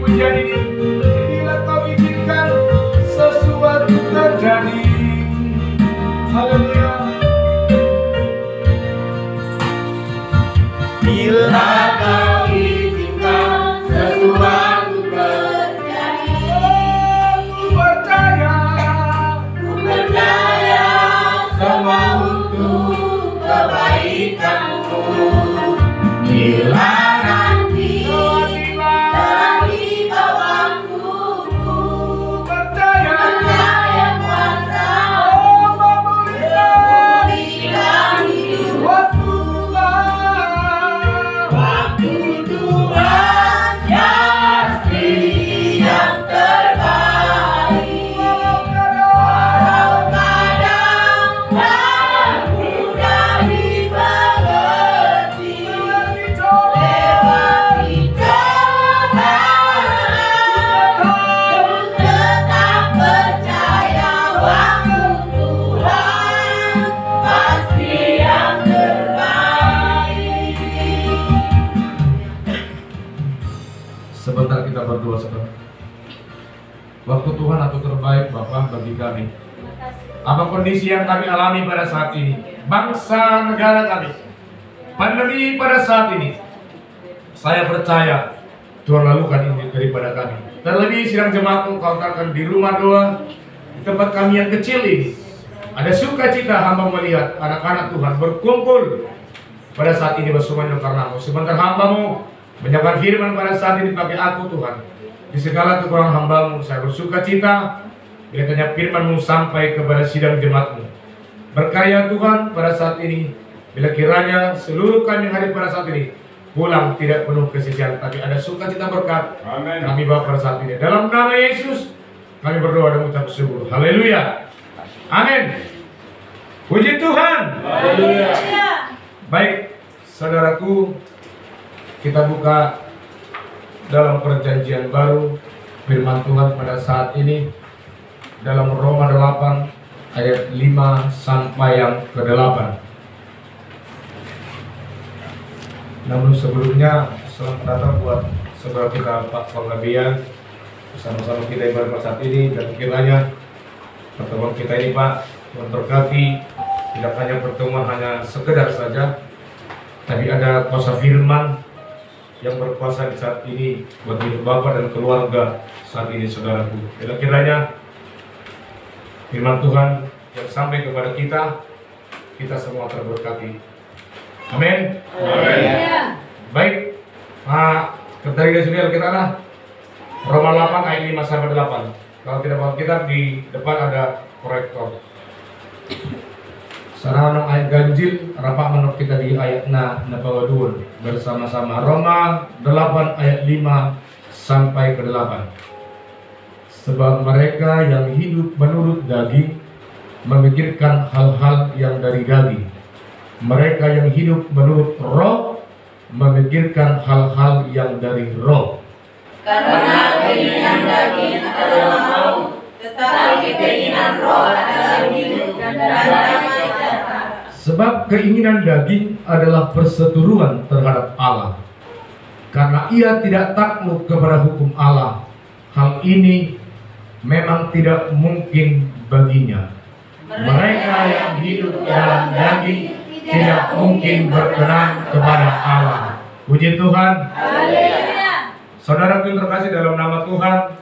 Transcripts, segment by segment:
pujian ini, bila kau izinkan sesuatu terjadi. Haleluya. Bila kau izinkan sesuatu terjadi, Ku percaya semua untuk kebaikanmu. Bila nanti telah tiba waktumu, percaya kuasa memberikan berikan hidup. waktu Tuhan. Waktu Tuhan pasti yang terbaik. Walau kadang tak mudah dimengerti, lewati cobaan, tetap percaya waktu Tuhan pasti yang terbaik. Sebentar kita berdoa saudara. Waktu Tuhan atau terbaik Bapa bagi kami. Apa kondisi yang kami alami pada saat ini, bangsa negara kami, pandemi pada saat ini, saya percaya Tuhan lakukan ini daripada kami. Terlebih sidang jemaatmu kau letakkan di rumah doa, di tempat kami yang kecil ini. Ada sukacita hamba melihat anak-anak Tuhan berkumpul pada saat ini bersama-sama karenamu. Sebentar hambamu menyampaikan firman pada saat ini pakai aku Tuhan. Di segala kekurangan hambamu saya bersukacita bila tanya firman-Mu sampai kepada sidang jemaat-Mu. Berkarya Tuhan pada saat ini, bila kiranya seluruh kami yang hadir pada saat ini pulang tidak penuh kesedihan, tapi ada sukacita berkat. Amin. Kami bawa pada saat ini dalam nama Yesus kami berdoa dan mengucap syukur. Haleluya. Amin. Puji Tuhan. Haleluya. Baik, saudaraku, kita buka dalam perjanjian baru firman Tuhan pada saat ini dalam Roma 8 ayat 5 sampai yang ke-8. Namun sebelumnya selamat datang buat saudara kita Pak Panggabean, bersama-sama kita ibadah pada saat ini, dan kiranya pertemuan kita ini Pak Tuhan berkati, tidak hanya pertemuan hanya sekedar saja, tapi ada kuasa firman yang berkuasa di saat ini buat hidup Bapak dan keluarga saat ini saudaraku. Bila kiranya firman Tuhan yang sampai kepada kita, kita semua terberkati. Amin. Amin. Baik, dari dari kita lah Roma 8 ayat 5 sampai 8. Kalau tidak bawa kitab di depan ada korektor. Sarana ayat ganjil rapat menurut kita di ayat na bawa dua bersama-sama. Roma 8 ayat 5 sampai ke 8. Sebab mereka yang hidup menurut daging memikirkan hal-hal yang dari daging. Mereka yang hidup menurut roh memikirkan hal-hal yang dari roh. Karena keinginan daging adalah maut, tetapi keinginan roh adalah hidup dan damai sejahtera. Sebab keinginan daging adalah perseteruan terhadap Allah, karena ia tidak takluk kepada hukum Allah. Hal ini memang tidak mungkin baginya. Mereka yang hidup dalam daging tidak mungkin berkenan kepada Allah. Puji Tuhan. Haleluya. Saudara yang terkasih dalam nama Tuhan,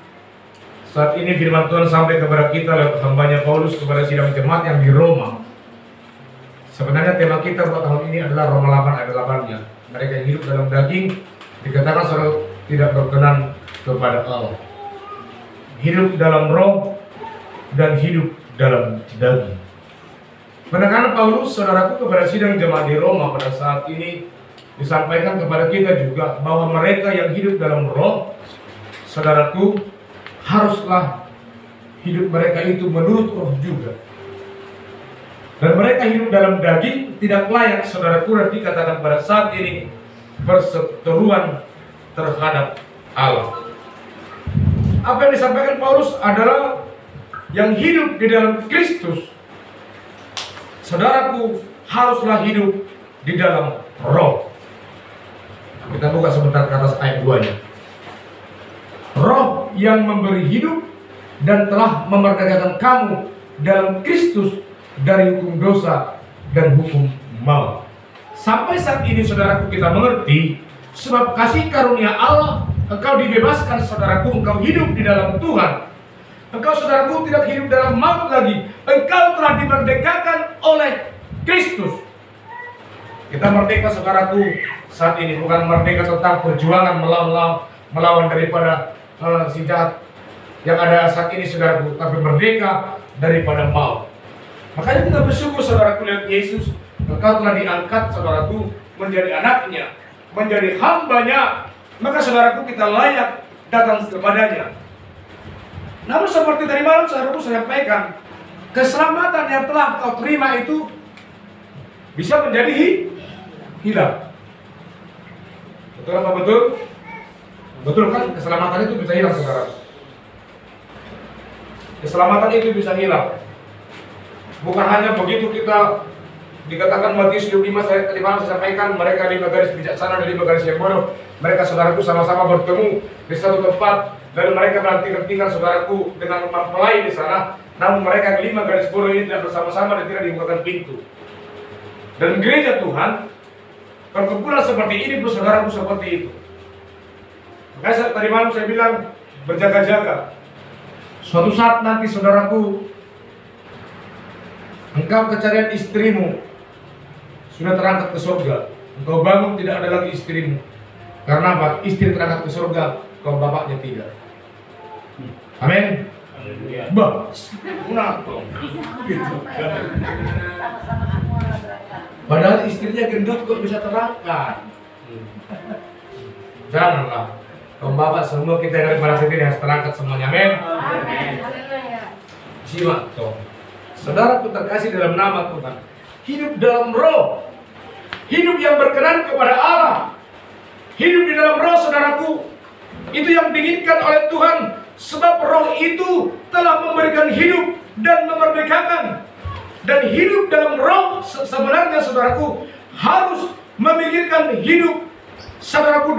saat ini firman Tuhan sampai kepada kita lewat hambanya Paulus kepada sidang jemaat yang di Roma. Sebenarnya tema kita buat tahun ini adalah Roma 8 ayat 8-nya. Mereka yang hidup dalam daging dikatakan saudara tidak berkenan kepada Allah. Hidup dalam roh dan hidup dalam daging. Penekanan Paulus saudaraku kepada sidang jemaat di Roma pada saat ini disampaikan kepada kita juga bahwa mereka yang hidup dalam roh, saudaraku, haruslah hidup mereka itu menurut roh juga. Dan mereka hidup dalam daging tidak layak, saudaraku, dan dikatakan pada saat ini perseteruan terhadap Allah. Apa yang disampaikan Paulus adalah yang hidup di dalam Kristus, saudaraku, haruslah hidup di dalam roh. Kita buka sebentar ke atas ayat 2-nya. yang memberi hidup dan telah memerdekakan kamu dalam Kristus dari hukum dosa dan hukum maut. Sampai saat ini saudaraku kita mengerti, sebab kasih karunia Allah, engkau dibebaskan saudaraku, engkau hidup di dalam Tuhan. Engkau saudaraku tidak hidup dalam maut lagi, engkau telah dimerdekakan oleh Kristus. Kita merdeka saudaraku saat ini, bukan merdeka tentang perjuangan melawan daripada si jahat yang ada saat ini saudaraku, tapi merdeka daripada maut. Makanya kita bersyukur saudaraku, lihat Yesus, engkau telah diangkat saudaraku menjadi anaknya, menjadi hambanya, maka saudaraku kita layak datang kepadanya. Namun seperti tadi malam saudaraku saya sampaikan, keselamatan yang telah kau terima itu bisa menjadi hilang. Betul apa betul? Betul kan, keselamatan itu bisa hilang saudara. Keselamatan itu bisa hilang. Bukan hanya begitu kita dikatakan Matius 25 saya tadi malam saya sampaikan, mereka 5 garis bijaksana dan 5 garis yang bodoh. Mereka saudaraku sama-sama bertemu di satu tempat, lalu mereka menanti-nantikan saudaraku dengan mempelai di sana. Namun mereka 5 garis bodoh ini tidak bersama-sama dan tidak dibukakan pintu. Dan gereja Tuhan, perkumpulan seperti ini saudaraku seperti itu. Makanya tadi malam saya bilang berjaga-jaga. Suatu saat nanti saudaraku, engkau kecarian istrimu sudah terangkat ke surga. Engkau bangun tidak ada lagi istrimu. Karena apa? Istri terangkat ke surga, kau bapaknya tidak. Amin. Bah, gitu. Padahal istrinya gendut kok bisa terangkat. Janganlah. Kau bapak semua kita yang ada pada sini harus terangkat semuanya. Amin. Jiwa toh. Saudaraku terkasih dalam nama Tuhan, hidup dalam roh, hidup yang berkenan kepada Allah, hidup di dalam roh saudaraku, itu yang diinginkan oleh Tuhan. Sebab roh itu telah memberikan hidup dan memerdekakan. Dan hidup dalam roh sebenarnya saudaraku harus memikirkan hidup saudaraku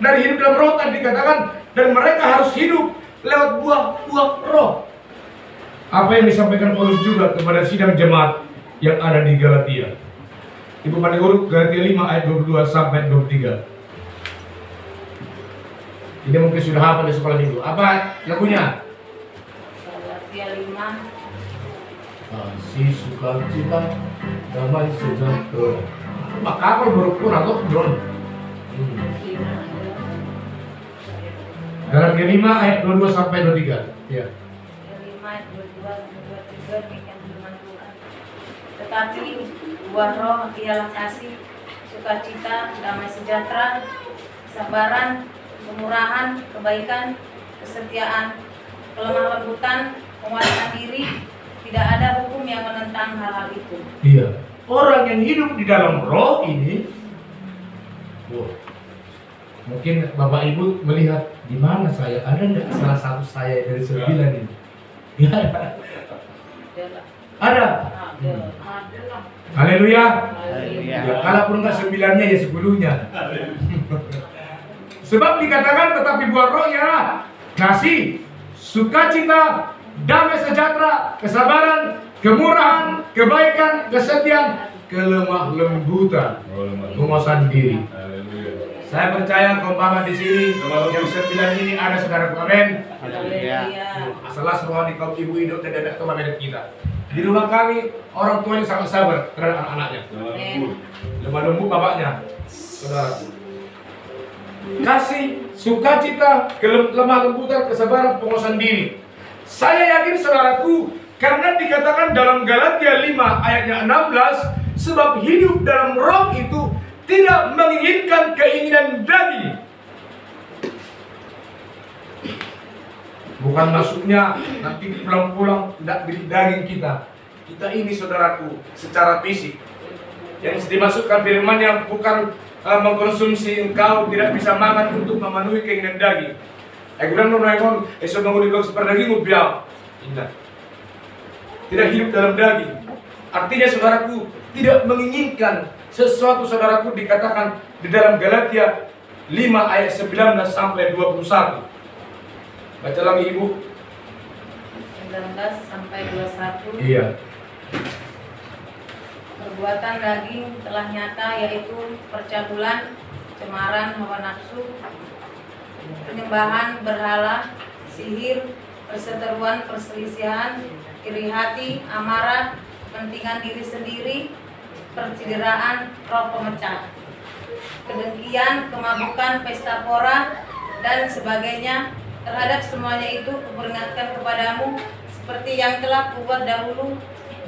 dari hidup dalam roh tadi dikatakan, dan mereka harus hidup lewat buah-buah roh. Apa yang disampaikan Paulus juga kepada sidang jemaat yang ada di Galatia. Ibu Mandi Guru, Galatia 5 ayat 22 sampai 23. Ini mungkin sudah hafal di sekolah minggu. Apa lagunya? Galatia 5. Kasih sukacita damai sejahtera. Maka apa berukun atau belum? Galatia 5 ayat 22 sampai 23. Ya. 5 ayat 22 sampai 23 demikian firman Tuhan. Tetapi buah roh ialah kasih, sukacita, damai sejahtera, kesabaran, kemurahan, kebaikan, kesetiaan, kelemah lembutan, penguasaan diri. Tidak ada hukum yang menentang hal-hal itu. Iya. Orang yang hidup di dalam roh ini, mungkin Bapak Ibu melihat di mana saya, ada nggak salah satu saya dari 9 ini? Ya, ada. Haleluya. Ya, kalaupun nggak 9-nya ya 10-nya. Sebab dikatakan tetapi buah roh ialah kasih, sukacita, damai sejahtera, kesabaran, kemurahan, kebaikan, kesetiaan, kelemah lembutan, penguasaan diri. Saya percaya keumpama di sini yang 9 ini ada saudaraku. Amin. Masalah semua di kaum ibu hidup dan dadak teman kita. Di rumah kami orang tuanya sangat sabar terhadap anak-anaknya. Lemah lembut bapaknya, saudaraku. Kasih, sukacita, kelemah lembutan, kesabaran, penguasaan diri. Saya yakin saudaraku, karena dikatakan dalam Galatia 5 ayatnya 16, sebab hidup dalam roh itu tidak menginginkan keinginan daging. Bukan maksudnya nanti pulang-pulang tidak beli daging kita. Kita ini saudaraku secara fisik. Yang dimaksudkan firman yang bukan mengkonsumsi engkau tidak bisa makan untuk memenuhi keinginan daging. Kemudian menurut esok menggunakan seperti daging ubial. Tidak hidup dalam daging. Artinya saudaraku tidak menginginkan sesuatu saudaraku dikatakan di dalam Galatia 5 ayat 19 sampai 21. Baca lagi Ibu. 19 sampai 21. Iya. Perbuatan daging telah nyata, yaitu percabulan, cemaran hawa nafsu, penyembahan berhala, sihir, perseteruan, perselisihan, iri hati, amarah, kepentingan diri sendiri, percideraan, roh pemecah, kedengkian, kemabukan, pesta pora, dan sebagainya. Terhadap semuanya itu kuperingatkan kepadamu seperti yang telah kubuat dahulu,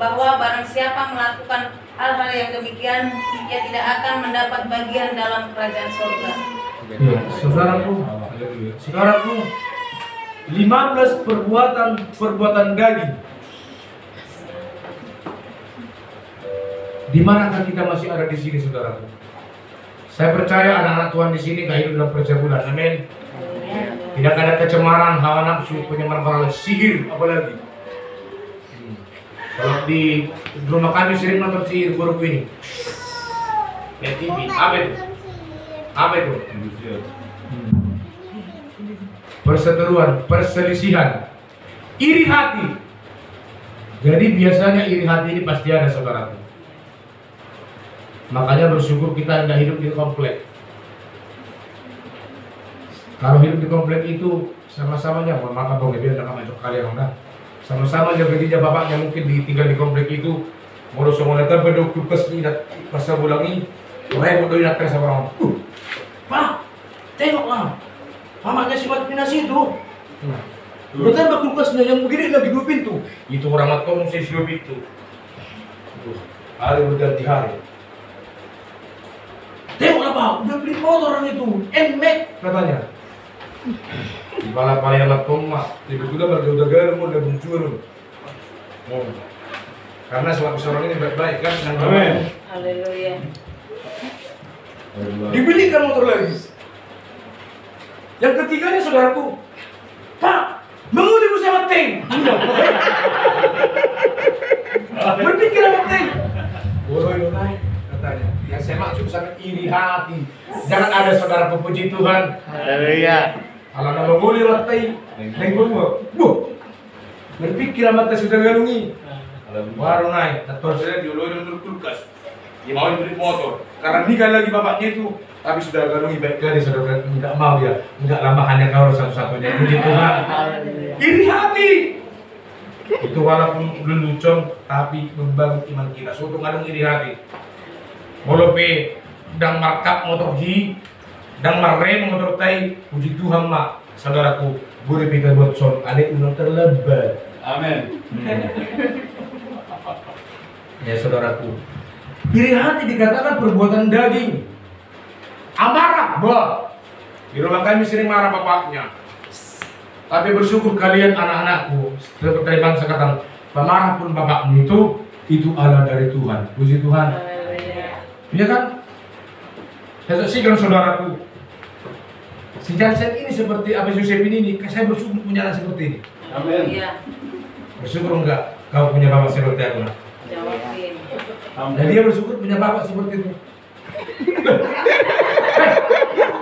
bahwa barang siapa melakukan hal-hal yang demikian, ia tidak akan mendapat bagian dalam kerajaan surga. Ya, saudaraku, saudaraku, 15 perbuatan daging. Di manakah kita masih ada di sini, saudaraku? Saya percaya anak-anak Tuhan di sini gak hidup dalam percabulan. Amin. Tidak ada kecemaran, hawa nafsu, penyembahan, sihir, apalagi. Kalau di rumah kami sering nonton sihir buruk ini. Net TV, apa itu? Apa itu? Perseteruan, perselisihan, iri hati. Jadi biasanya iri hati ini pasti ada, saudaraku. Makanya bersyukur kita tidak hidup di komplek. Kalau hidup di komplek itu sama-samanya, mohon maaf bang, biar tidak masuk kalian dah. Sama-sama aja gajinya bapaknya mungkin ditinggal di komplek itu. Mau semuanya berdua kulkas ini pasal bulangi, orang mau datang sama orang. Pak, tengoklah, mamanya si Martinasi itu. Betul kulkasnya yang begini lagi 2 pintu. Itu orang matong saya 2 pintu. Hari berganti hari. Tengoklah Pak, udah beli motor orang itu, NMAX katanya. Di balap-balap matong mah, tiba-tiba udah gagal mau udah muncul. Karena seorang ini baik-baik kan. Amin. Haleluya. Dibelikan motor lagi. Yang ketiganya saudaraku, Pak, mengundi bersama tank. Berpikir sama tank. Bodoh naik katanya. Yang saya maksud sangat iri hati. Jangan ada saudara pepuji Tuhan. Haleluya. Kalau nak mengundi lantai, naik gua. Berpikir sama tank sudah galungi. Baru naik. Tator saya diulur untuk kulkas. Dia mau beli motor. Karena nikah lagi bapaknya itu. Tapi sudah galungi baik kali saudara, tidak mau dia. Enggak lama hanya kau satu-satunya. Puji Tuhan. Iri hati. Itu walaupun lelucon, tapi membangun iman kita. Suatu kadang iri hati. Molope, dang markap motor hi, dang marrem motor tai. Puji Tuhan mak, saudaraku. Boleh kita buat son, ada undang terlebat. Amin. Ya saudaraku. Iri hati dikatakan perbuatan daging. Amarah, bah. Di rumah kami sering marah bapaknya. Tapi bersyukur kalian anak-anakku. Seperti bangsa kata, pemarah pun bapakmu itu Allah dari Tuhan. Puji Tuhan. Iya kan? Saya saksikan saudaraku. Si Jansen ini seperti Abis Yusuf ini, saya bersyukur punya anak seperti ini. Amin. Iya. Bersyukur enggak kau punya bapak seperti aku? Nak? Jawabin. Dan dia bersyukur punya bapak seperti itu.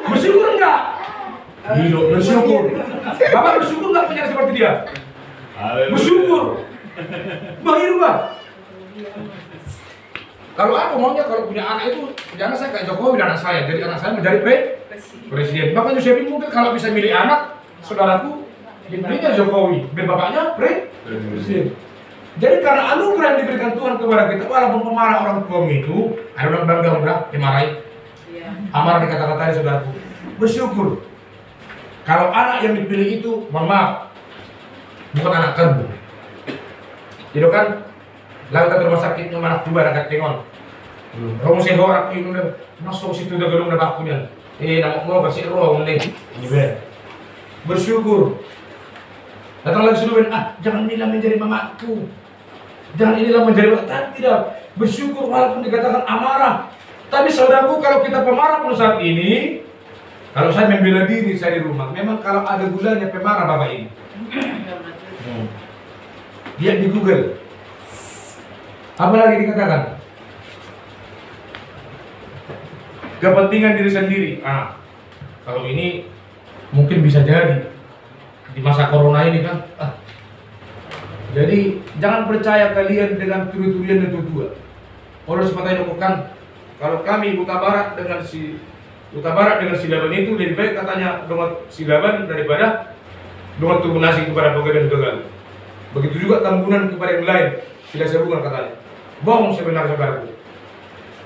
Bersyukur enggak? Hidup bersyukur. Bapak bersyukur enggak punya seperti dia? Bersyukur. Bang hidup bang. Kalau aku maunya kalau punya anak itu jangan saya kayak Jokowi dan anak saya. Jadi anak saya menjadi presiden. Bapak Yusuf mungkin kalau bisa milih anak, saudaraku dibelinya Jokowi, biar bapaknya presiden. Jadi karena anugerah yang diberikan Tuhan kepada kita, walaupun pemarah orang tua itu, ada orang bangga udah dimarahi. Amarah dikata-katain saudaraku. Bersyukur. Kalau anak yang dipilih itu, mohon maaf, bukan anak kandung. Jadi kan, lalu ke rumah sakit yang anak dua anak tengon. Kamu sehat orang itu udah masuk situ udah gelung udah bakunya. Nama mau kasih roh nih. Bersyukur. Datang lagi seluruh, jangan inilah menjadi mamaku. Jangan inilah menjadi waktu. Tidak. Bersyukur walaupun dikatakan amarah. Tapi saudaraku, kalau kita pemarah pun saat ini, kalau saya membela diri saya di rumah, memang kalau ada gulanya pemarah bapak ini. Lihat di Google. Apa lagi dikatakan? Kepentingan diri sendiri. Kalau ini mungkin bisa jadi. di masa corona ini kan. Jadi jangan percaya kalian dengan turi-turian dan tuduhan. Oleh sebab itu lakukan, kalau kami Huta Barat dengan si Laban itu lebih baik katanya dengan si Laban daripada dengan turbunasi kepada Boga dan Tegal. Begitu juga Tambunan kepada yang lain, tidak sehubungan katanya. Bohong sebenarnya saudaraku.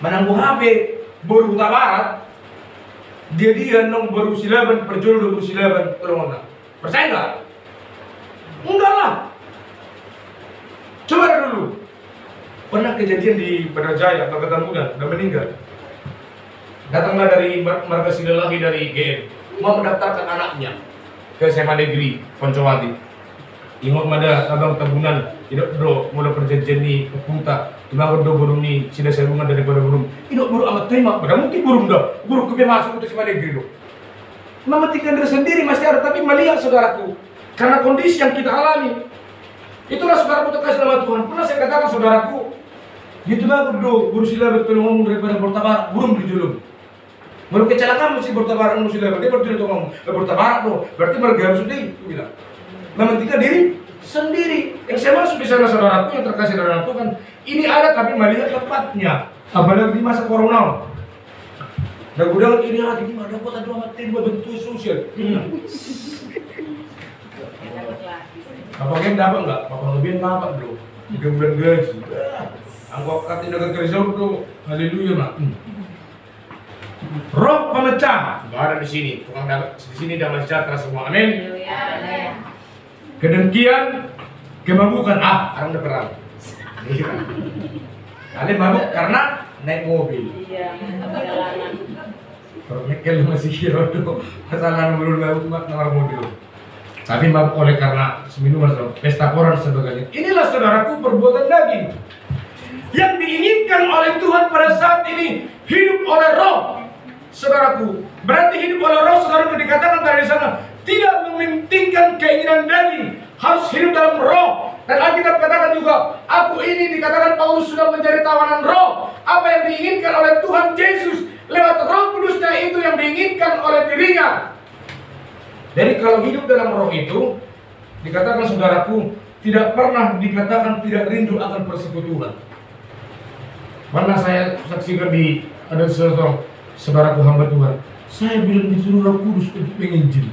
Menangguh HP baru Huta Barat, dia nong baru si Laban, perjodoh baru si Laban, tolong. Percaya nggak? Enggak lah. Coba dulu. Pernah kejadian di Badarjaya, Bangka Tambunan, dan meninggal. Datanglah dari markas Silalahi dari GM, mau mendaftarkan anaknya ke SMA Negeri Poncowati. Ingat mada abang Tambunan, tidak bro, mulai perjanjian ni ke Punta, tiba-tiba burung ni sudah sehubungan daripada burung. Tidak burung amat terima, pada mungkin burung dah, burung kebia masuk untuk SMA Negeri loh. Mematikan diri sendiri masih ada, tapi melihat saudaraku, karena kondisi yang kita alami. Itulah saudaraku terkasih nama Tuhan. Pernah saya katakan saudaraku, gitu lah buru sila betul ngomong daripada bertabar, burung berjulung. Mau kecelakaan mesti bertabar, mesti sila dia berjulung tuh ngomong, bertabar loh, berarti mergam sendiri, aku bilang. Mementingkan diri sendiri. Yang saya masuk di sana saudaraku yang terkasih dalam Tuhan, ini ada tapi melihat tepatnya, apalagi di masa corona. Dan gudang ini hati gimana dapat ada amat tiba bentuk sosial. Apa yang dapat enggak? Apa lebih dapat bro? 3 bulan gaji. Anggap kata negara kerja bro. Haleluya mak. Roh pemecah enggak ada di sini. Tukang dapat di sini damai sejahtera semua. Amin. Kedengkian, kemabukan. Orang udah perang. Kalian mabuk karena naik mobil. Iya, perjalanan. Permekel masih kira tuh kesalahan belum mabuk nomor mobil. Tapi mabuk oleh karena minuman, pesta koran sebagainya. Inilah saudaraku perbuatan daging yang diinginkan oleh Tuhan pada saat ini hidup oleh roh, saudaraku. Berarti hidup oleh roh, saudaraku dikatakan dari sana tidak mementingkan keinginan daging, harus hidup dalam roh. Dan Alkitab katakan juga, aku ini dikatakan Paulus sudah menjadi tawanan roh. Apa yang diinginkan oleh Tuhan Yesus lewat Roh Kudusnya itu yang diinginkan oleh dirinya. Jadi kalau hidup dalam roh itu, dikatakan saudaraku, tidak pernah dikatakan tidak rindu akan persekutuan. Pernah saya saksikan di ada seorang saudaraku hamba Tuhan, saya bilang disuruh Roh Kudus untuk menginjil.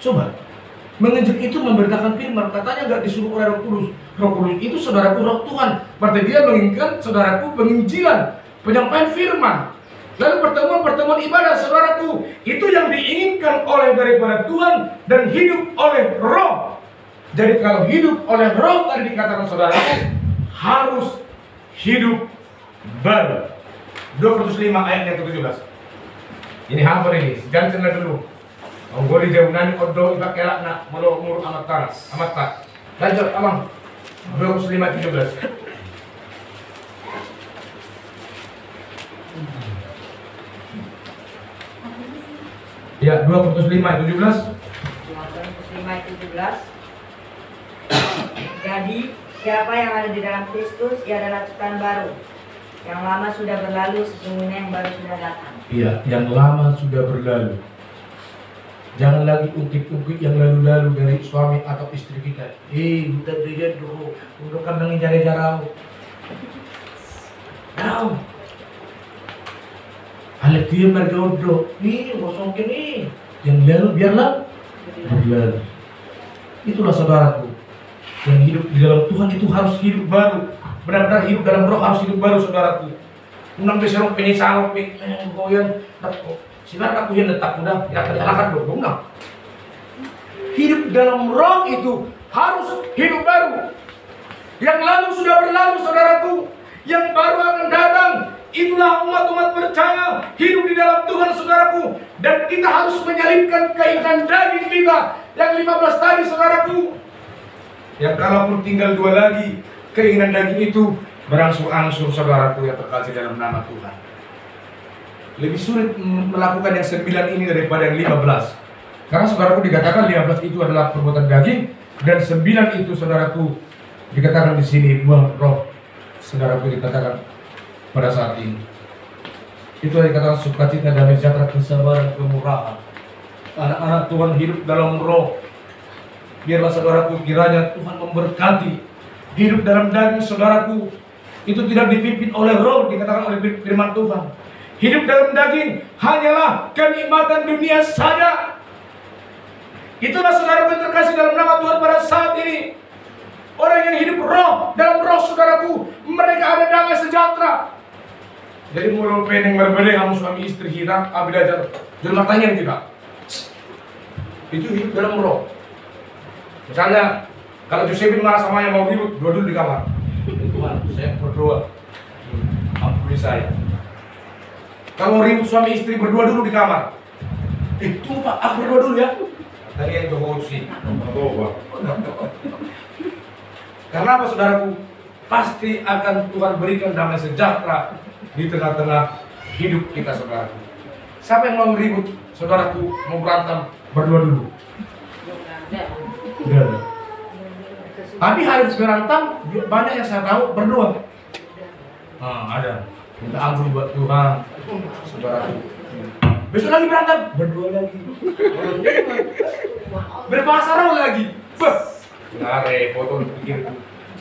Coba, menginjil itu memberitakan firman, katanya nggak disuruh oleh Roh Kudus. Roh Kudus itu saudaraku roh Tuhan, berarti dia menginginkan saudaraku penginjilan, penyampaian firman. Lalu pertemuan-pertemuan ibadah saudaraku itu yang diinginkan oleh daripada Tuhan dan hidup oleh roh. Jadi kalau hidup oleh roh tadi dikatakan saudaraku harus hidup baru. 2 5 ayat yang ke-17. Ini hampir ini, jangan cenderung dulu. Anggoli jauh nani odo iba kelak nak mulu umur amat tak. Lanjut amang 2 5 17. Ya, 2 5 17. 2 5 17. Jadi siapa yang ada di dalam Kristus, ia adalah ciptaan baru. Yang lama sudah berlalu, sesungguhnya yang baru sudah datang. Iya, yang lama sudah berlalu. Jangan lagi ungkit-ungkit yang lalu-lalu dari suami atau istri kita. Udah dia dulu, udah kandangin jari-jarau. Tahu. Alat dia mergodo. Nih, gosongkin nih. Yang lalu biarlah berlalu. Itulah saudaraku. Yang hidup di dalam Tuhan itu harus hidup baru. Benar-benar hidup dalam roh harus hidup baru saudaraku. Unang beserong penyesalok goyan. Sinar aku yang tetap mudah, ya terjalakan dong, bunga. Hidup dalam roh itu harus hidup baru. Yang lalu sudah berlalu, saudaraku. Yang baru akan datang. Itulah umat-umat percaya hidup di dalam Tuhan, saudaraku. Dan kita harus menyalipkan keinginan daging kita. Yang 15 tadi, saudaraku. Yang kalaupun tinggal 2 lagi, keinginan daging itu berangsur-angsur, saudaraku yang terkasih dalam nama Tuhan. Lebih sulit melakukan yang 9 ini daripada yang 15. Karena saudaraku dikatakan 15 itu adalah perbuatan daging dan 9 itu saudaraku dikatakan di sini buah roh. Saudaraku dikatakan pada saat ini. Itu yang dikatakan sukacita, damai sejahtera, kesabaran, kemurahan. anak-anak Tuhan hidup dalam roh. Biarlah saudaraku kiranya Tuhan memberkati hidup dalam daging saudaraku itu tidak dipimpin oleh roh, dikatakan oleh firman Tuhan. Hidup dalam daging hanyalah kenikmatan dunia saja. Itulah saudaraku yang terkasih dalam nama Tuhan pada saat ini. Orang yang hidup roh, dalam roh saudaraku, mereka ada damai sejahtera. Jadi mulut pening berbeda kamu suami istri kita, belajar rumah tanya kita. Itu hidup dalam roh. Misalnya, kalau Josephine marah sama yang mau ribut, doa dulu di kamar. Tuhan, saya berdoa, ampuni saya. Kalau ribut suami istri, berdoa dulu di kamar. Itu Pak, aku berdoa dulu ya. Tadi yang Jokowi. Karena apa saudaraku? Pasti akan Tuhan berikan damai sejahtera di tengah-tengah hidup kita saudaraku. Siapa yang mau ribut, saudaraku, mau berantem, berdoa dulu. Tapi harus berantem, banyak yang saya tahu berdoa. Ada. Minta ampun buat Tuhan, saudaraku. Besok lagi berantem, berdoa lagi. Berbahasa roh lagi. Nggak repot pikirku.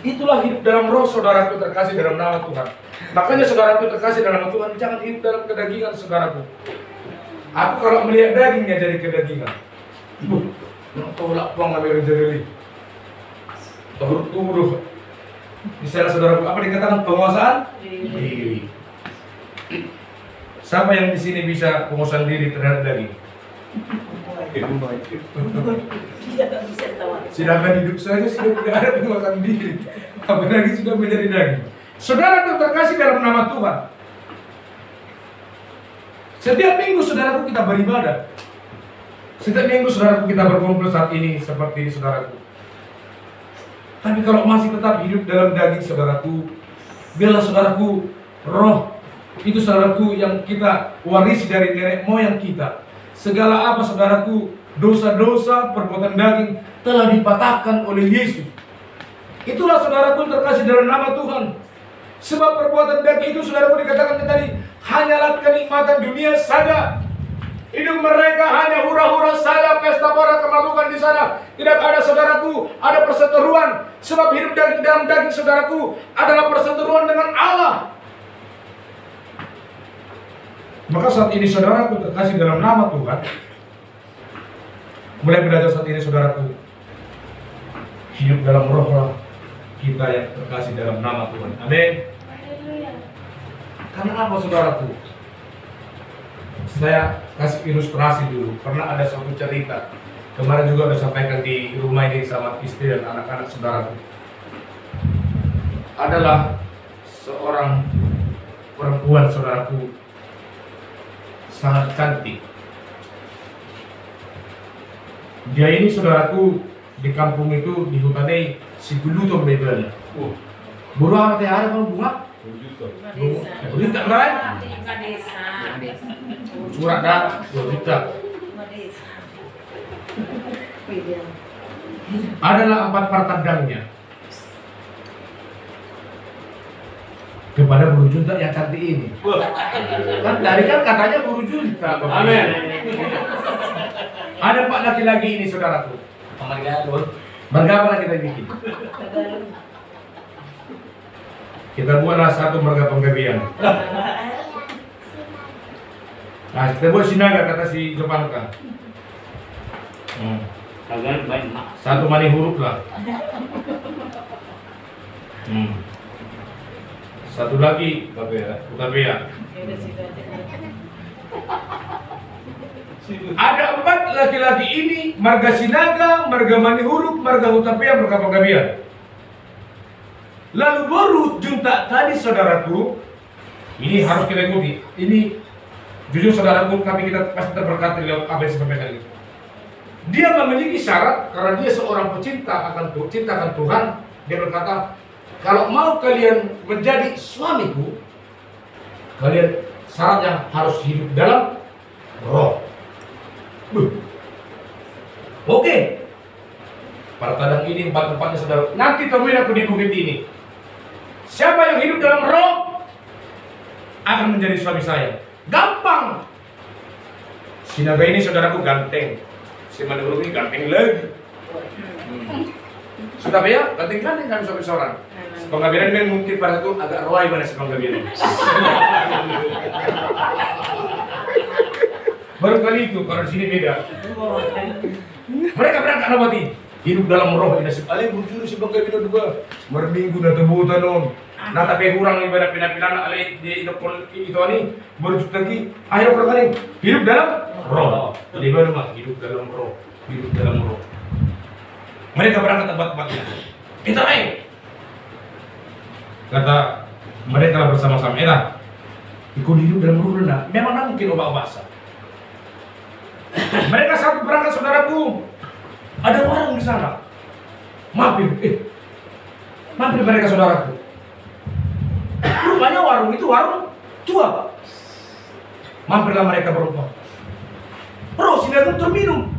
Itulah hidup dalam roh saudaraku terkasih dalam nama Tuhan. Makanya saudaraku terkasih dalam nama Tuhan, jangan hidup dalam kedagingan saudaraku. Aku kalau melihat dagingnya jadi kedagingan. Tolak buang ambil jadi tuduh. Misalnya saudaraku, apa dikatakan penguasaan diri. Siapa yang di sini bisa penguasaan diri terhadap daging? Sedangkan hidup saja sudah tidak ada penguasaan diri, apalagi sudah menjadi daging. Saudara terkasih dalam nama Tuhan. Setiap minggu saudaraku kita beribadah. Setiap minggu saudaraku kita berkumpul saat ini seperti ini saudaraku. Tapi kalau masih tetap hidup dalam daging saudaraku, biarlah saudaraku roh itu saudaraku yang kita warisi dari nenek moyang kita. Segala apa saudaraku, dosa-dosa perbuatan daging telah dipatahkan oleh Yesus. Itulah saudaraku terkasih dalam nama Tuhan. Sebab perbuatan daging itu saudaraku dikatakan tadi hanyalah kenikmatan dunia saja. Hidup mereka hanya hura-hura saja, pesta pora kemabukan di sana. Tidak ada saudaraku, ada perseteruan. Sebab hidup dalam daging saudaraku adalah perseteruan dengan Allah. Maka saat ini saudaraku terkasih dalam nama Tuhan, mulai belajar saat ini saudaraku, hidup dalam roh kita yang terkasih dalam nama Tuhan. Amin. Karena apa saudaraku? Saya kasih ilustrasi dulu, karena ada suatu cerita. Kemarin juga sudah sampaikan di rumah ini sama istri dan anak-anak saudaraku. Adalah seorang perempuan saudaraku, sangat cantik. Dia ini saudaraku di kampung itu di hutannya si Gulutom bebel. Buru apa teh ada kalau bunga? Juta kan? Surat dah 2 juta. Adalah 4 partadangnya kepada Guru Junta yang cantik ini. Kan dari kan katanya Guru Junta. Amin. Ada 4 laki-laki ini saudaraku. Marga apa kita bikin? Kita buatlah satu marga penggabian. Nah, kita buat sinaga kata si Jepangka. Satu mani huruf lah. Satu lagi Utapia. Ada 4 laki-laki ini, marga sinaga, marga mani huruf, marga Utapia, marga penggabian. Lalu baru Junta tadi saudaraku, ini harus kita ikuti. Ini jujur saudaraku, tapi kita pasti terberkati lewat apa yang saya sampaikan ini. Dia memiliki syarat karena dia seorang pecinta akan Tuhan. Dia berkata, kalau mau kalian menjadi suamiku, kalian syaratnya harus hidup dalam roh. Oke. Para tadang ini 4 tempatnya saudara. Nanti temuin aku di bukit ini. Siapa yang hidup dalam roh akan menjadi suami saya. Gampang. Si naga ini saudaraku ganteng. Si Manurung ini ganteng lagi. Sudah ya, ganteng-ganteng kan sampai seorang. Penggabiran memang mungkin pada itu agak roy mana si penggabiran. Baru kali itu, kalau di sini beda. Mereka berangkat mati. Hidup dalam roh ini nasib alih berjuru si penggabiran juga. Merminggu na tebutan non. Nah tapi kurang ibarat pindah-pindah alih di hidup itu ani berjuta lagi. Akhirnya perkali hidup dalam roh. Di mana mah hidup dalam roh, hidup dalam roh. Mereka berangkat tempat-tempatnya. Kita main. Kata mereka bersama-sama, ikut hidup dalam roh rendah. Memang mungkin obat basah. Mereka satu berangkat saudaraku. Ada warung di sana. Mampir mereka saudaraku. Rupanya warung itu warung tua, Pak. Mampirlah mereka berempat. Bro, sini aku terminum.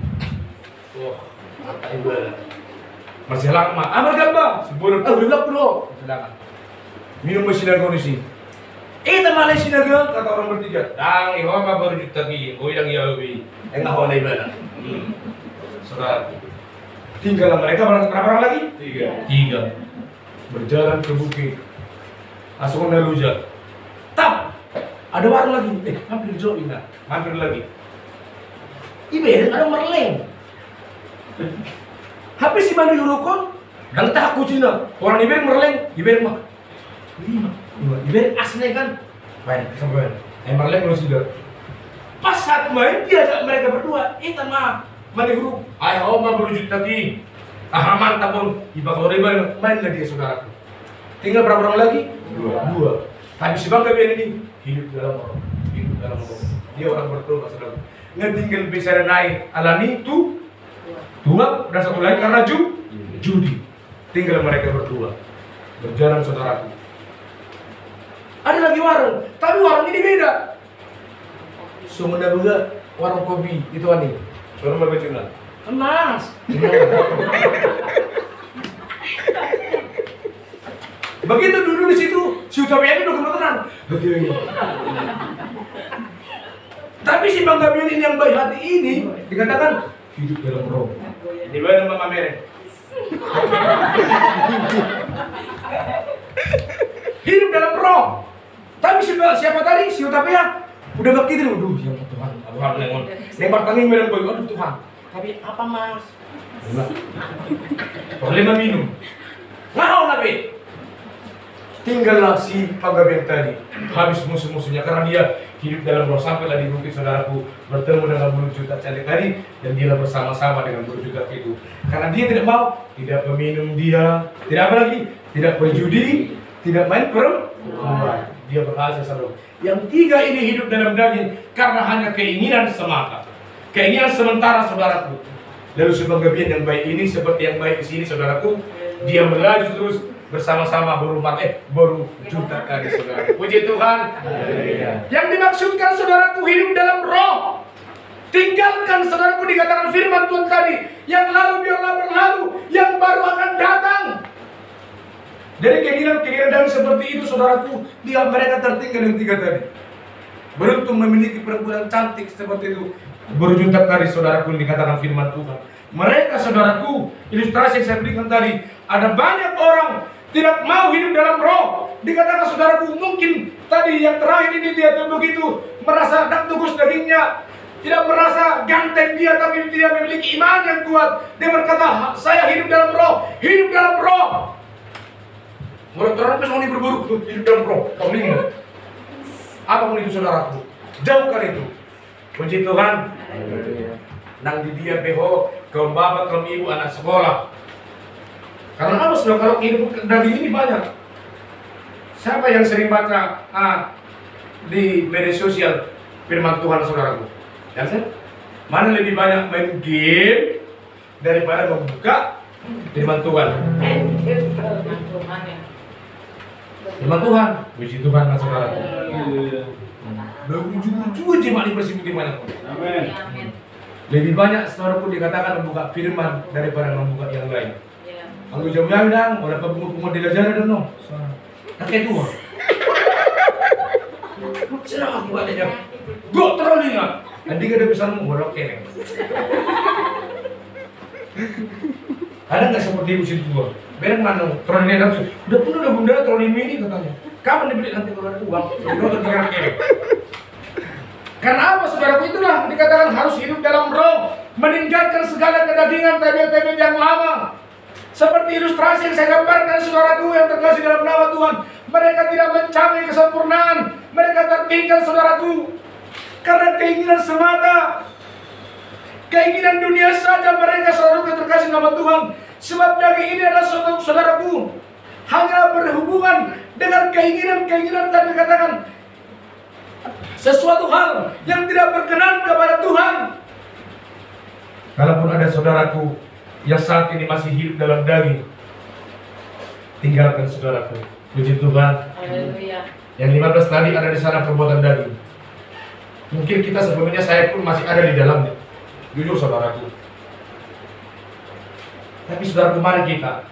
Wah, mata ibu. Masih lama. Amar gamba. Sebelum udah bro. Silakan. Minum mesin aku di sini. Teman sinaga kata orang bertiga. Dang, ihoma baru juta ki. Koi dang yawi. Enggak hawa ibadah. Saudara. Tinggallah mereka berapa orang lagi? Tiga. Berjalan ke bukit. Langsung meluja. Tap. Ada warung lagi. Hampir jauh ingat. Hampir lagi. Ibe ada merleng. Habis si Manu Yurukon dan takut Cina. Orang Iber merleng, Iber mah. Iber asli kan. Main sampai. Merleng belum sudah. Pas saat main dia ajak mereka berdua. Mah. Mani guru. Ayo mah berujud lagi. Mantap pun. Iba kalau Iber main lagi dia saudaraku. Tinggal berapa orang lagi? Dua. Tapi si Bang Gabian ini hidup dalam roh. Hidup dalam roh. Dia orang bertobat saudara. Ngetinggal bicara naik alani itu dua dan satu lagi karena judi. Tinggal mereka berdua berjalan saudaraku. Ada lagi warung, tapi warung ini beda. Sumenda juga warung kopi itu ani. Suara bagus juga. Emas. Begitu duduk di situ, si Utami udah kebetulan. Tapi si Bang Gabian ini yang baik hati ini dikatakan hidup dalam roh. Di mana Mama Mere? Hidup dalam roh. Tapi siapa tadi? Si Utapia udah gak gitu. Aduh, ya Tuhan. Tuhan nembak tanging mereng boy. Aduh Tuhan. Tapi apa Mas? Enggak. Boleh minum. Ngau nabi. Tinggallah si Bang Gabian tadi. Habis musuh-musuhnya karena dia hidup dalam roh sampailah di bukit saudaraku bertemu dengan bulu juta cantik tadi dan dia bersama-sama dengan bulu juta itu karena dia tidak mau, tidak meminum dia, tidak apa lagi, tidak berjudi, tidak main perempuan. Dia berhasil selalu. Yang tiga ini hidup dalam daging karena hanya keinginan semata, keinginan sementara saudaraku. Lalu si Bang Gabian yang baik ini seperti yang baik di sini saudaraku, dia melaju terus bersama-sama baru juta kali saudara. Puji Tuhan. Yang dimaksudkan saudaraku hidup dalam roh. Tinggalkan saudaraku dikatakan firman Tuhan tadi. Yang lalu biarlah berlalu, yang baru akan datang. Dari keinginan-keinginan dan seperti itu saudaraku, dia mereka tertinggal yang tiga tadi. Beruntung memiliki perempuan cantik seperti itu. Berjuta kali saudaraku dikatakan firman Tuhan. Mereka saudaraku, ilustrasi yang saya berikan tadi, ada banyak orang tidak mau hidup dalam roh. Dikatakan saudaraku mungkin tadi yang terakhir ini dia begitu merasa dak tugus dagingnya, tidak merasa ganteng dia, tapi tidak memiliki iman yang kuat. Dia berkata, saya hidup dalam roh, hidup dalam roh. Mulai terapis orang ini berburu hidup dalam roh. Kau bingung? Apapun itu saudaraku, jauhkan itu. Puji Tuhan. Nang di dia beho, kaum bapak, kaum ibu, anak sekolah. Karena apa sudah kalau hidup daging ini banyak. Siapa yang sering baca di media sosial firman Tuhan saudaraku? Ya kan? Mana lebih banyak main game daripada membuka firman Tuhan? Firman Tuhan, puji Tuhan saudaraku. Berujung-ujung jemaat di Persibuk mana pun. Amin. Lebih banyak saudaraku dikatakan membuka firman daripada membuka yang lain. Kalau jam-jam dang, oleh pemungut dilajar dan no. Kakek tua. Senang aku buat aja. Gak terlalu ingat. Nanti gak ada pesan bolok keneng. Ada nggak seperti ibu situ gua? Berang mana? Troli ini udah penuh udah bunda troli ini katanya. Kapan dibeli nanti kalau ada uang? Udah tinggal keneng. Karena apa saudaraku, itulah dikatakan harus hidup dalam roh, meninggalkan segala kedagingan tabiat-tabiat yang lama. Seperti ilustrasi yang saya gambarkan saudaraku yang terkasih dalam nama Tuhan, mereka tidak mencapai kesempurnaan, mereka tertinggal saudaraku karena keinginan semata, keinginan dunia saja mereka selalu terkasih nama Tuhan. Sebab dari ini adalah saudaraku hanya berhubungan dengan keinginan-keinginan tadi katakan sesuatu hal yang tidak berkenan kepada Tuhan. Kalaupun ada saudaraku yang saat ini masih hidup dalam daging, tinggalkan saudaraku. Puji Tuhan. Haleluya. Yang 15 tadi ada di sana perbuatan daging. Mungkin kita sebelumnya, saya pun masih ada di dalamnya. Jujur saudaraku. Tapi saudaraku, mari kita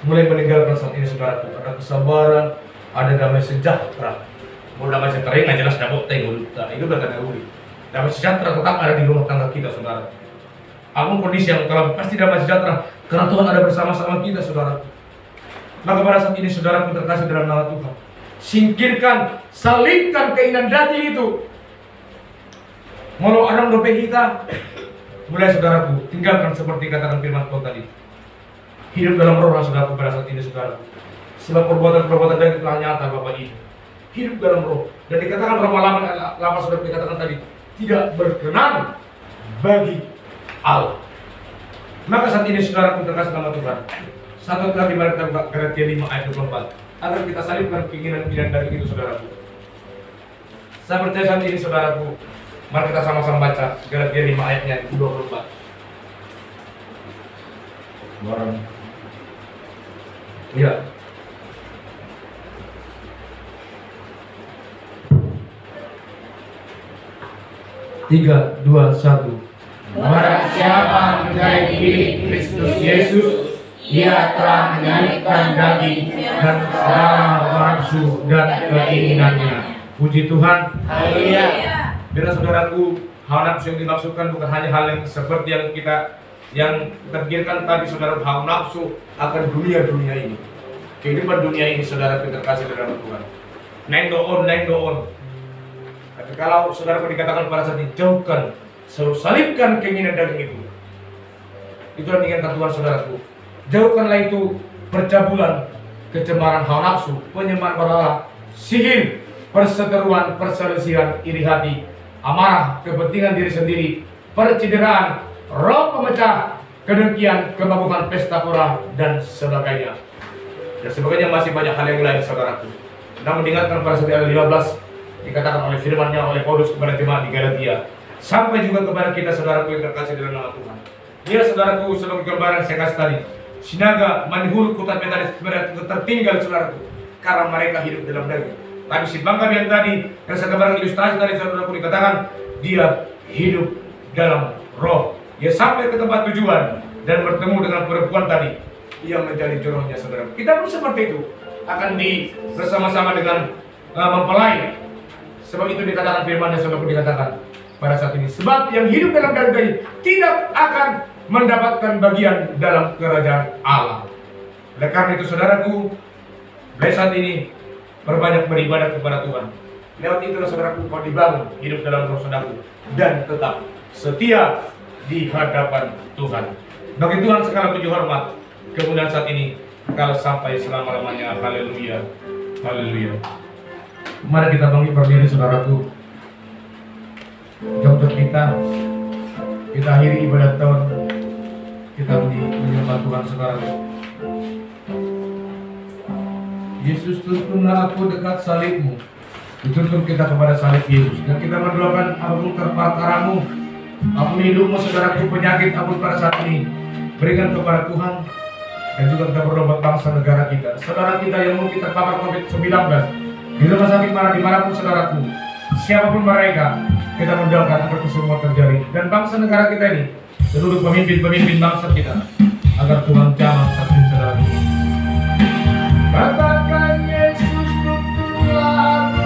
mulai meninggalkan saat ini saudaraku. Ada kesabaran, ada damai sejahtera. Mau damai sejahtera nggak jelas dapat tengok. Nah, itu udah tanda uli. Damai sejahtera tetap ada di rumah tangga kita saudara. Apapun kondisi yang kalau pasti damai sejahtera karena Tuhan ada bersama-sama kita saudara. Maka pada saat ini saudaraku terkasih dalam nama Tuhan, singkirkan, salibkan keinginan daging itu. Mau orang dope kita, mulai saudaraku tinggalkan seperti katakan firman Tuhan tadi. Hidup dalam roh saudaraku pada saat ini saudaraku. Sebab perbuatan-perbuatan daging telah nyata Bapak ini. Hidup dalam roh, dan dikatakan Roma 8 sudah dikatakan tadi tidak berkenan bagi Allah. Maka saat ini saudaraku terkasih nama Tuhan, satu kali mari kita buka Galatia 5 ayat 24 agar kita salibkan keinginan-keinginan daging itu saudaraku. Saya percaya saat ini saudaraku, mari kita sama-sama baca Galatia 5 ayatnya 24. Barang. Iya. Tiga, dua, satu. Barang siapa menjadi milik Kristus Yesus, ia telah menyalibkan daging Dan segala nafsu dan keinginannya. Puji Tuhan. Haleluya. Bila saudaraku, hal nafsu yang dimaksudkan bukan hanya hal yang seperti yang terpikirkan tadi saudara, hal nafsu akan dunia ini. Kehidupan dunia ini saudara terkasih dalam Tuhan. Naik doon. Tapi kalau saudaraku dikatakan pada saat ini, jauhkan, salibkan keinginan daging itu. Itulah diinginkan Tuhan saudaraku. Jauhkanlah itu percabulan, kecemaran hawa nafsu, penyembahan berhala, sihir, perseteruan, perselisihan, iri hati, amarah, kepentingan diri sendiri, percideraan, roh pemecah, kedengkian, kemabukan, pesta pora, dan sebagainya. Dan sebagainya masih banyak hal yang lain saudaraku. Namun diingatkan pada ayat 15 dikatakan oleh firman-Nya oleh Paulus kepada jemaat di Galatia, sampai juga kepada kita saudaraku yang terkasih dalam nama Tuhan. Dia saudaraku sebagai gambaran saya kasih tadi, sinaga manihul kutat tadi tertinggal saudaraku karena mereka hidup dalam daging. Tapi si bangga yang tadi yang saya gambarkan ilustrasi tadi saudaraku dikatakan dia hidup dalam roh. Dia sampai ke tempat tujuan dan bertemu dengan perempuan tadi yang menjadi jodohnya saudaraku. Kita pun seperti itu akan bersama-sama dengan mempelai. Sebab itu dikatakan firman-Nya saudaraku dikatakan pada saat ini, sebab yang hidup dalam daging tidak akan mendapatkan bagian dalam kerajaan Allah. Oleh karena itu saudaraku, mulai saat ini perbanyak beribadah kepada Tuhan. Lewat itulah saudaraku kau dibangun hidup dalam roh saudaraku dan tetap setia di hadapan Tuhan. Bagi Tuhan segala puji hormat, kemudian saat ini kalau sampai selama-lamanya. Haleluya. Haleluya. Mari kita bangkit berdiri saudaraku. Jauh kita akhiri ibadat tahun kita menyembah Tuhan saudaraku. Yesus, tuntunlah aku dekat salibmu. Dituntun kita kepada salib Yesus dan kita mendoakan apapun perkaramu, apapun hidupmu saudaraku, penyakit apapun pada saat ini, berikan kepada Tuhan. Dan juga kita berdoa buat bangsa negara kita, saudara kita yang mungkin terpapar COVID-19 di rumah sakit mana dimanapun saudaraku, siapapun mereka, kita mendoakan agar itu semua terjadi. Dan bangsa negara kita ini, seluruh pemimpin bangsa kita, agar Tuhan jamah satu saudaraku. Katakan Yesus, tuntunlah aku.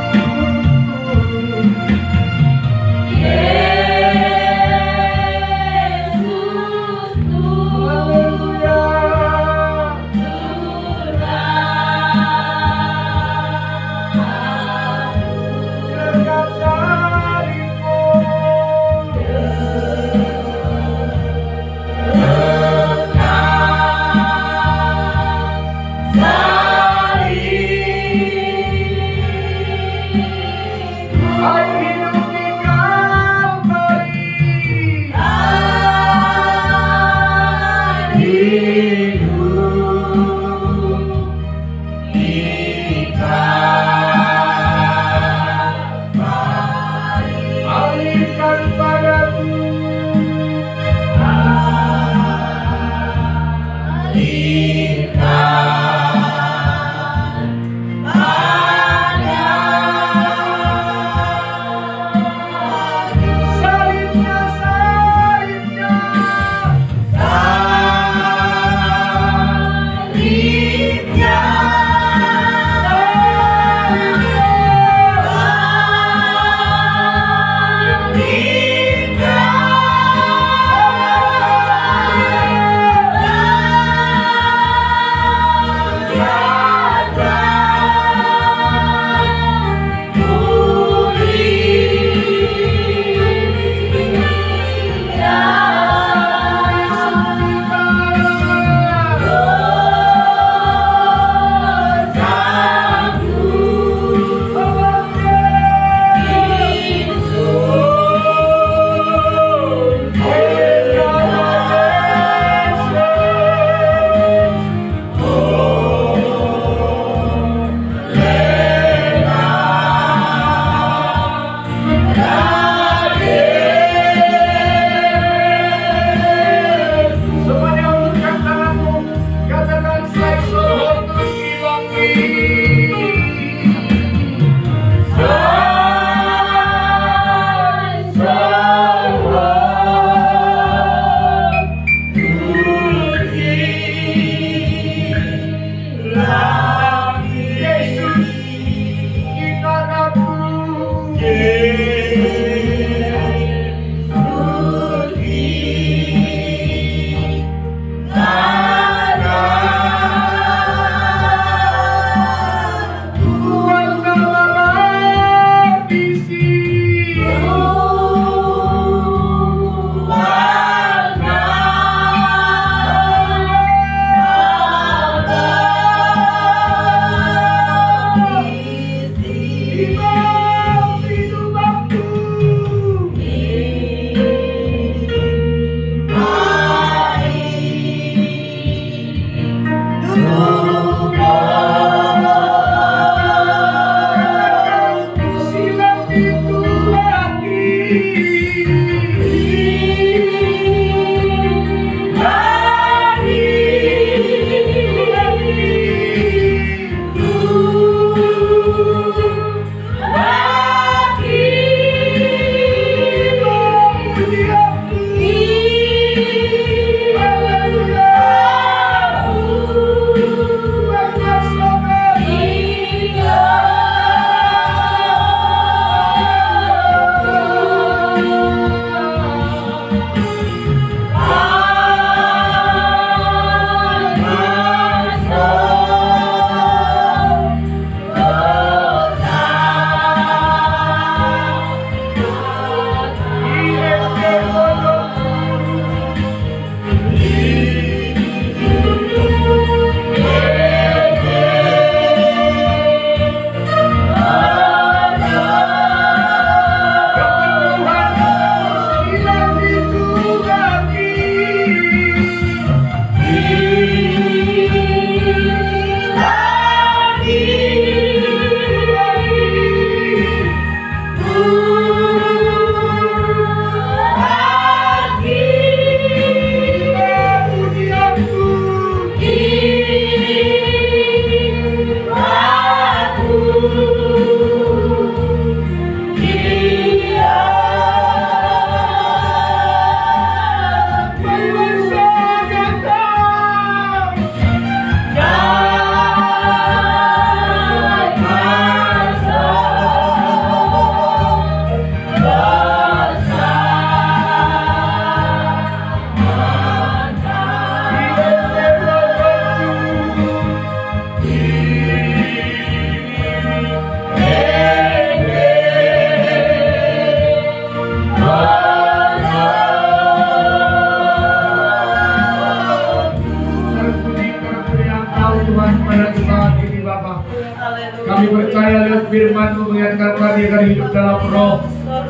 firman-Mu mengingatkan kami agar hidup dalam roh.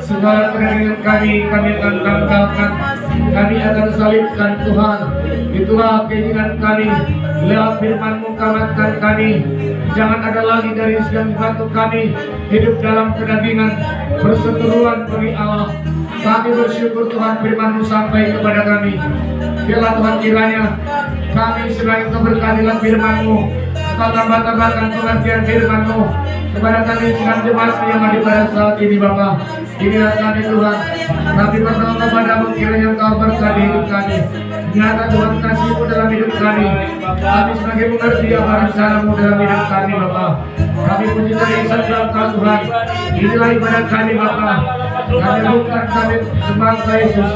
Segala kedagingan kami akan tanggalkan, kami akan salibkan Tuhan. Itulah keinginan kami. Lewat firman-Mu kamatkan kami. Jangan ada lagi dari yang membantu kami hidup dalam kedagingan, perseteruan bagi Allah. Kami bersyukur Tuhan firman-Mu sampai kepada kami. Biarlah Tuhan kiranya kami selain keberkatian firman-Mu, Kau tambah-tambahkan pengertian firman-Mu kepada kami sedang jemaat yang ada pada saat ini Bapa. Inilah kami Tuhan, kami berdoa kepada-Mu kiranya Engkau berkati hidup kami. Nyata Tuhan kasih-Mu dalam hidup kami. Kami sebagai mengerti apa rencana-Mu dalam hidup kami Bapa. Kami puji dan Engkau Tuhan. Inilah ibadat kami Bapa. Kami bukan kami sembah Yesus.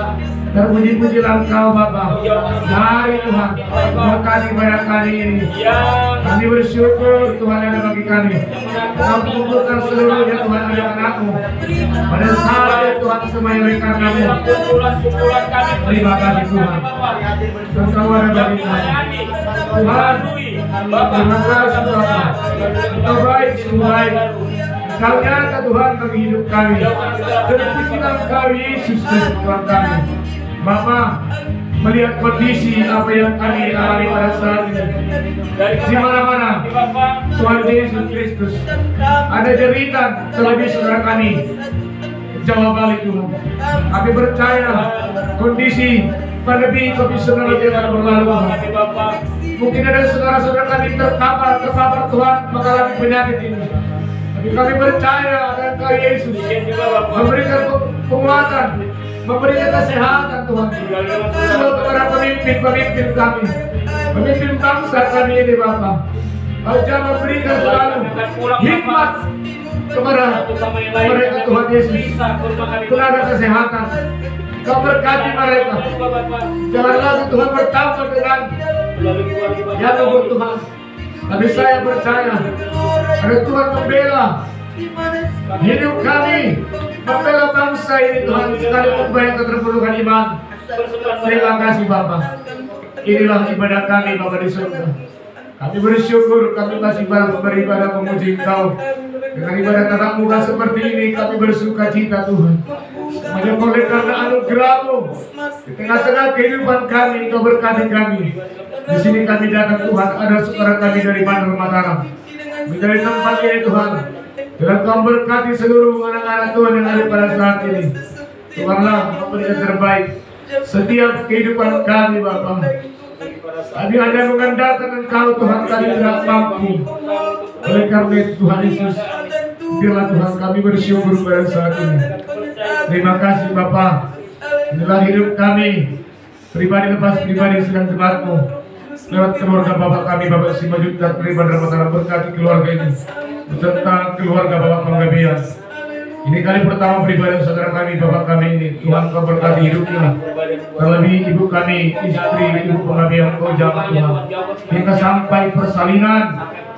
Terpuji-pujilah Engkau Bapa. Mari Tuhan berkati ibadat kami ini. Kami bersyukur Tuhan ada bagi kami. Kau kumpulkan seluruhnya Tuhan anak-anak-Mu. Pada saat ya Tuhan semua yang karena-Mu. Terima kasih Tuhan. Engkau ada bagi kami. Tuhan, terima kasih Bapa. Engkau baik, sungguh baik. Kau nyata Tuhan bagi hidup kami. Terpujilah Engkau Yesus Tuhan kami. Bapa, melihat kondisi apa yang kami alami pada saat ini, di mana-mana Tuhan Yesus Kristus ada jeritan terlebih saudara kami Jawa Bali Tuhan. Kami percaya kondisi pandemi COVID-19 akan berlalu. Mungkin ada saudara-saudara kami terpapar Tuhan mengalami penyakit ini. Tapi kami percaya ada Engkau Yesus memberikan penguatan, memberikan kesehatan Tuhan. Semua kepada pemimpin kami, pemimpin bangsa kami ini Bapa. Kau jangan memberikan selalu hikmat kepada mereka Tuhan Yesus. Tenaga kesehatan, Kau berkati mereka. Jangan lagi Tuhan bertambah dengan yang luhur Tuhan. Tapi saya percaya ada Tuhan membela hidup kami, membela bangsa ini Tuhan, sekalipun banyak keterpurukan iman. Terima kasih Bapa. Inilah ibadah kami Bapa di surga. Kami bersyukur kami masih beribadah memuji Engkau. Dengan ibadah tatap muka seperti ini kami bersuka cita Tuhan. Hanya oleh karena anugerah-Mu di tengah-tengah kehidupan kami, Kau berkati kami. Di sini kami datang Tuhan, ada saudara kami dari Bandar Mataram menjadi tempat ini Tuhan. Dan Kau berkati seluruh anak-anak Tuhan yang ada pada saat ini. Tuhanlah memberikan terbaik setiap kehidupan kami Bapa. Kami hanya mengandalkan Engkau Tuhan, kami tidak mampu. Oleh karena itu Tuhan Yesus, biarlah Tuhan kami bersyukur pada saat ini. Terima kasih Bapa. Inilah hidup kami, pribadi lepas pribadi sedang jemaat-Mu. Lewat keluarga Bapak kami, Bapak Simajud dan Bandar Mataram, berkati keluarga ini beserta keluarga Bapak Panggabean. Ini kali pertama beribadah saudara kami, Bapak kami ini. Tuhan Kau berkati hidupnya. Terlebih ibu kami, istri ibu Panggabean, Kau jaga Tuhan. Hingga sampai persalinan,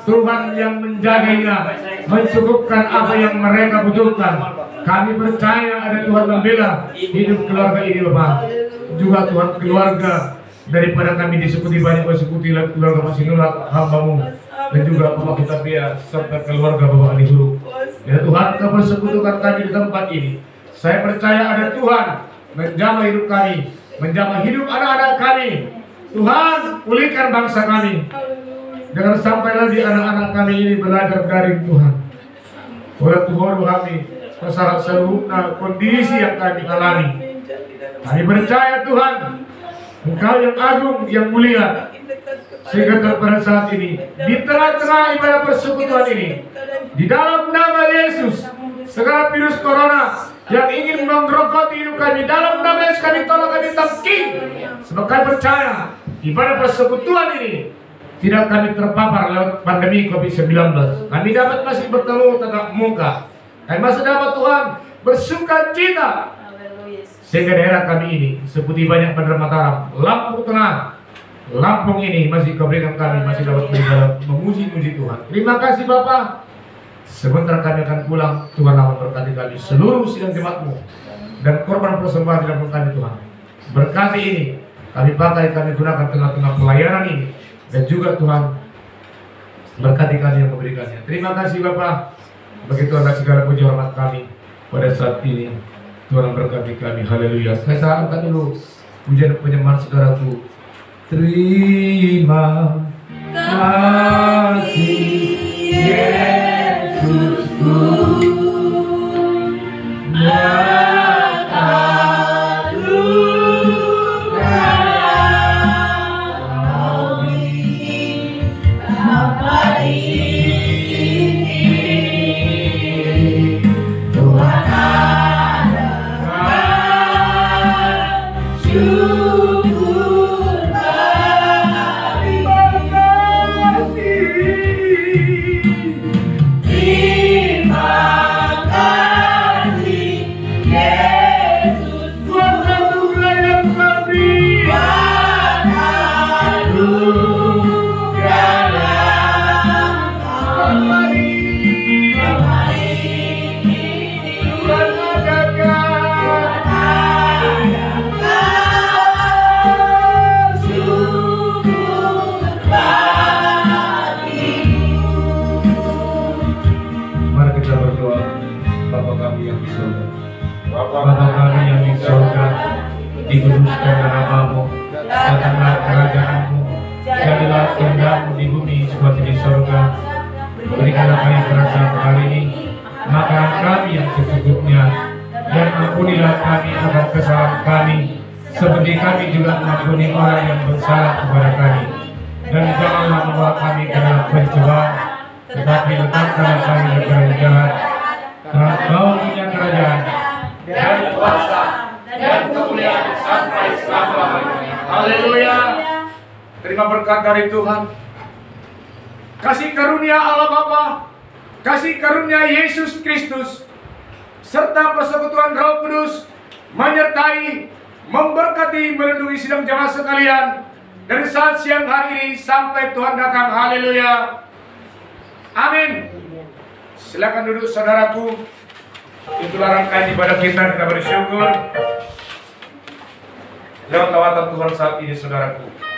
Tuhan yang menjaganya, mencukupkan apa yang mereka butuhkan. Kami percaya ada Tuhan membela hidup keluarga ini Bapak. Juga Tuhan keluarga daripada kami disekuti banyak persekuti keluarga masih nolak hamba-Mu. Dan juga Bapak kita Bia serta keluarga Bapak Adi Huruf. Ya Tuhan Kau persekutukan kami di tempat ini. Saya percaya ada Tuhan menjamah hidup kami, menjamah hidup anak-anak kami. Tuhan pulihkan bangsa kami. Jangan sampai lagi anak-anak kami ini belajar dari Tuhan. Oleh Tuhan kami masalah seluruh kondisi yang kami alami. Kami percaya Tuhan Engkau yang agung, yang mulia. Sehingga pada saat ini di tengah-tengah ibadah persekutuan ini, di dalam nama Yesus, segala virus corona yang ingin menggerogoti hidup kami, dalam nama Yesus kami tolong, kami tamkin. Sebab kami percaya ibadah persekutuan ini tidak kami terpapar lewat pandemi COVID-19. Kami dapat masih bertemu tatap muka. Kami masih dapat Tuhan bersuka cita. Sehingga daerah kami ini seperti banyak Bandar Mataram, Lampung Tengah, Lampung ini masih Kau berikan kami masih dapat beribadah memuji-muji Tuhan. Terima kasih Bapa. Sebentar kami akan pulang, Tuhan akan berkati kami seluruh sidang jemaat-Mu dan korban persembahan di dalam kami Tuhan. Berkati ini kami pakai, kami gunakan tengah-tengah pelayanan ini, dan juga Tuhan berkati kami yang memberikannya. Terima kasih Bapa. Bagi Tuhan segala puji hormat kami pada saat ini. Tuhan berkati kami. Haleluya. Saya angkat dulu pujian penyembahan saudaraku. Terima kasih Yesusku. Dikuduskanlah namamu, datanglah kerajaanmu, jadilah kehendakmu di bumi seperti di surga. Berikanlah kami perasaan hari ini makanan kami yang secukupnya, dan ampunilah kami akan kesalahan kami, seperti kami juga mengampuni orang yang bersalah kepada kami. Dan janganlah membawa kami ke dalam pencobaan, tetapi lepaskanlah kami dari orang jahat. Karena Kau punya kerajaan dan kuasa dan kemuliaan sampai selama-lamanya. Haleluya. Terima berkat dari Tuhan. Kasih karunia Allah Bapa, kasih karunia Yesus Kristus, serta persekutuan Roh Kudus menyertai, memberkati, melindungi sidang jemaat sekalian dari saat siang hari ini sampai Tuhan datang. Haleluya. Amin. Silakan duduk saudaraku. Itulah rangkaian ibadah kita bersyukur lewat lawatan Tuhan saat ini saudaraku.